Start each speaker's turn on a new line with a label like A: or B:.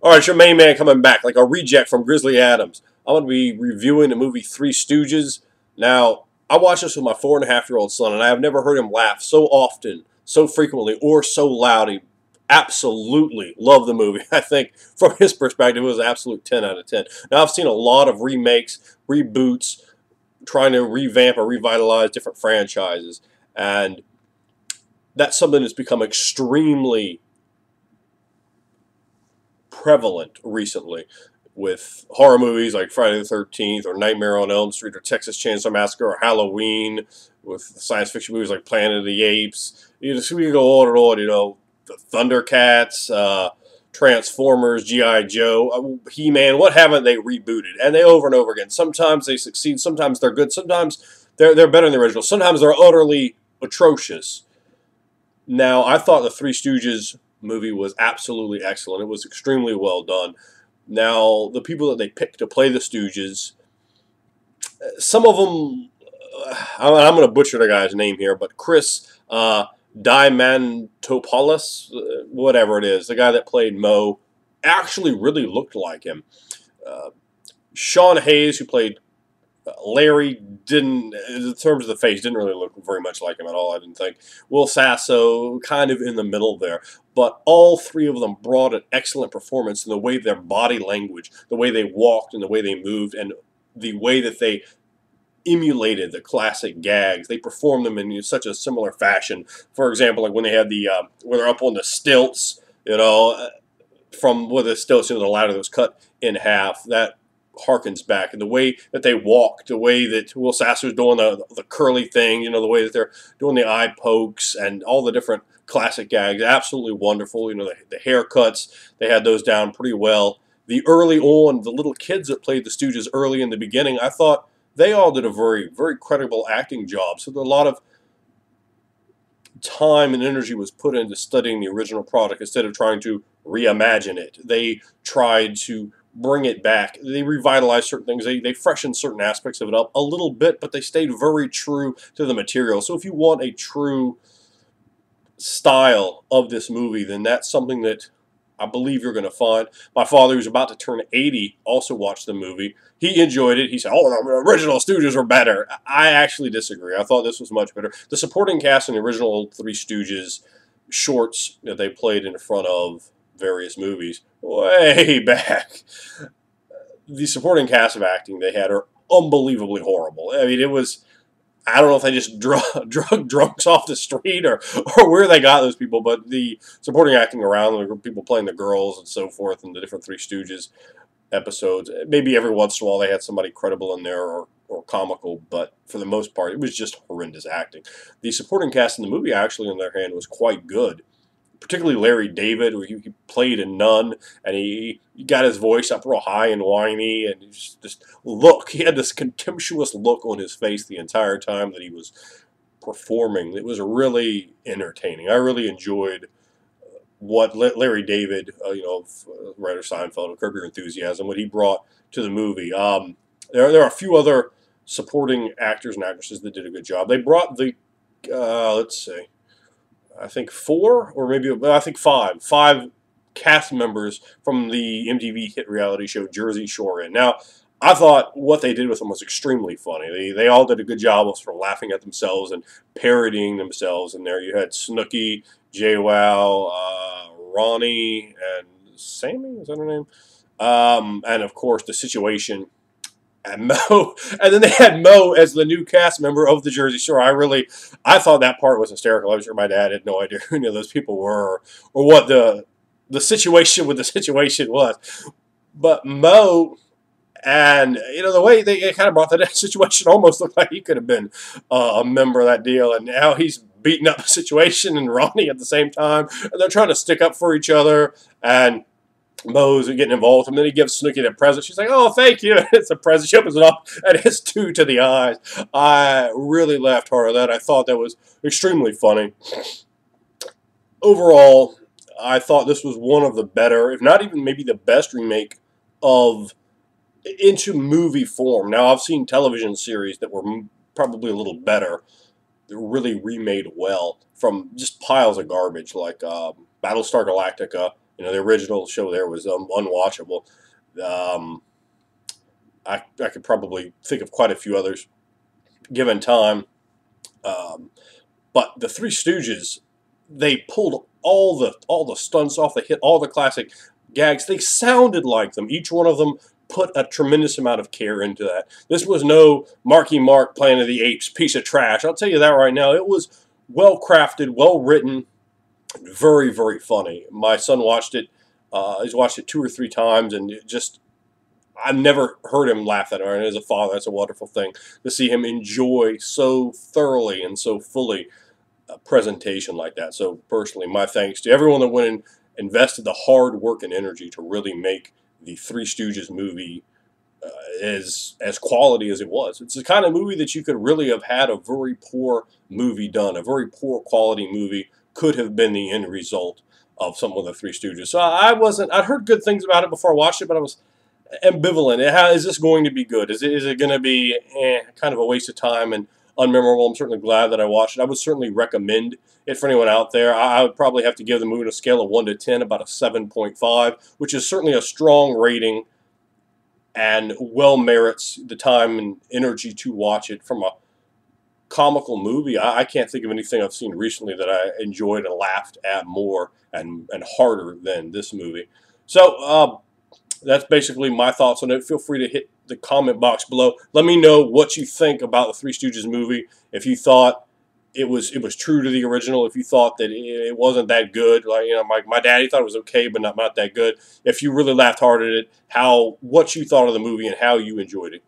A: Alright, your main man coming back, like a reject from Grizzly Adams. I'm going to be reviewing the movie Three Stooges. Now, I watched this with my 4.5-year-old son, and I have never heard him laugh so often, so frequently, or so loud. He absolutely loved the movie. I think, from his perspective, it was an absolute 10 out of 10. Now, I've seen a lot of remakes, reboots, trying to revamp or revitalize different franchises, and that's something that's become extremely prevalent recently with horror movies like Friday the 13th or Nightmare on Elm Street or Texas Chainsaw Massacre or Halloween, with science fiction movies like Planet of the Apes. You know, we go on and on, you know, the Thundercats, Transformers, G.I. Joe, He-Man, what haven't they rebooted? And they over and over again. Sometimes they succeed, sometimes they're good, sometimes they're better than the original, sometimes they're utterly atrocious. Now, I thought the Three Stooges movie was absolutely excellent. It was extremely well done. Now, the people that they picked to play the Stooges, some of them, I'm going to butcher the guy's name here, but Chris Diamantopoulos, whatever it is, the guy that played Mo, actually really looked like him. Sean Hayes, who played Larry, didn't, in terms of the face, didn't really look very much like him at all, I didn't think. Will Sasso, kind of in the middle there. But all three of them brought an excellent performance in the way their body language, the way they walked and the way they moved, and the way that they emulated the classic gags. They performed them in such a similar fashion. For example, like when they had the, when they're up on the stilts, you know, from where the stilts, you know, the ladder that was cut in half, that harkens back, and the way that they walked, the way that Will Sasso's doing the curly thing, you know, the way that they're doing the eye pokes and all the different classic gags, absolutely wonderful. You know, the haircuts, they had those down pretty well. The early on, the little kids that played the Stooges early in the beginning, I thought they all did a very, very credible acting job. So a lot of time and energy was put into studying the original product instead of trying to reimagine it. They tried to bring it back. They revitalized certain things. They freshened certain aspects of it up a little bit, but they stayed very true to the material. So if you want a true style of this movie, then that's something that I believe you're going to find. My father, who's about to turn 80, also watched the movie. He enjoyed it. He said, oh, the original Stooges were better. I actually disagree. I thought this was much better. The supporting cast in the original Three Stooges shorts that they played in front of various movies way back, the supporting cast of acting they had are unbelievably horrible. I mean, it was, I don't know if they just drug drunks off the street or where they got those people, but the supporting acting around, the people playing the girls and so forth in the different Three Stooges episodes, maybe every once in a while they had somebody credible in there or comical, but for the most part, it was just horrendous acting. The supporting cast in the movie, actually, on their hand, was quite good. Particularly Larry David, where he played a nun, and he got his voice up real high and whiny, and just look. He had this contemptuous look on his face the entire time that he was performing. It was really entertaining. I really enjoyed what Larry David, you know, writer Seinfeld, of Curb Your Enthusiasm, what he brought to the movie. There are a few other supporting actors and actresses that did a good job. They brought the, let's see, I think 4 or maybe I think 5 cast members from the MTV hit reality show Jersey Shore in. Now, I thought what they did with them was extremely funny. They all did a good job of sort of laughing at themselves and parodying themselves in there. You had Snooki, JWoww, Ronnie, and Sammy, is that her name? And of course, The Situation. And Mo, and then they had Mo as the new cast member of the Jersey Shore. I thought that part was hysterical. I'm sure my dad had no idea who any of those people were or what the situation with the situation was. But Mo, and you know, the way they kind of brought that situation almost looked like he could have been a member of that deal, and now he's beating up the situation and Ronnie at the same time, and they're trying to stick up for each other, and Mo's getting involved, and then he gives Snooki the present. She's like, oh, thank you. It's a present. She opens it up, and it's 2 to the eyes. I really laughed hard at that. I thought that was extremely funny. Overall, I thought this was one of the better, if not even maybe the best remake of into movie form. Now, I've seen television series that were probably a little better, that were really remade well from just piles of garbage, like Battlestar Galactica, The original show there was unwatchable. Um, I could probably think of quite a few others given time. Um, but the Three Stooges, they pulled all the stunts off. They hit all the classic gags. They sounded like them. Each one of them put a tremendous amount of care into that. This was no Marky Mark Planet of the Apes piece of trash. I'll tell you that right now. It was well crafted, well written, very, very funny. My son watched it. He's watched it 2 or 3 times, and it just I've never heard him laugh at it. And as a father, that's a wonderful thing to see him enjoy so thoroughly and so fully a presentation like that. So personally, my thanks to everyone that went and invested the hard work and energy to really make the Three Stooges movie as quality as it was. It's the kind of movie that you could really have had a very poor movie done. A very poor quality movie could have been the end result of some of the Three Stooges. So I'd heard good things about it before I watched it, but I was ambivalent. How is this going to be good? Is it going to be kind of a waste of time and unmemorable? I'm certainly glad that I watched it. I would certainly recommend it for anyone out there. I would probably have to give the movie a scale of 1 to 10, about a 7.5, which is certainly a strong rating and well merits the time and energy to watch it. From a comical movie, I can't think of anything I've seen recently that I enjoyed and laughed at more and harder than this movie. So that's basically my thoughts on it. Feel free to hit the comment box below. Let me know what you think about the Three Stooges movie. If you thought it was true to the original, if you thought that it wasn't that good, like my daddy thought it was okay, but not that good. If you really laughed hard at it, what you thought of the movie and how you enjoyed it.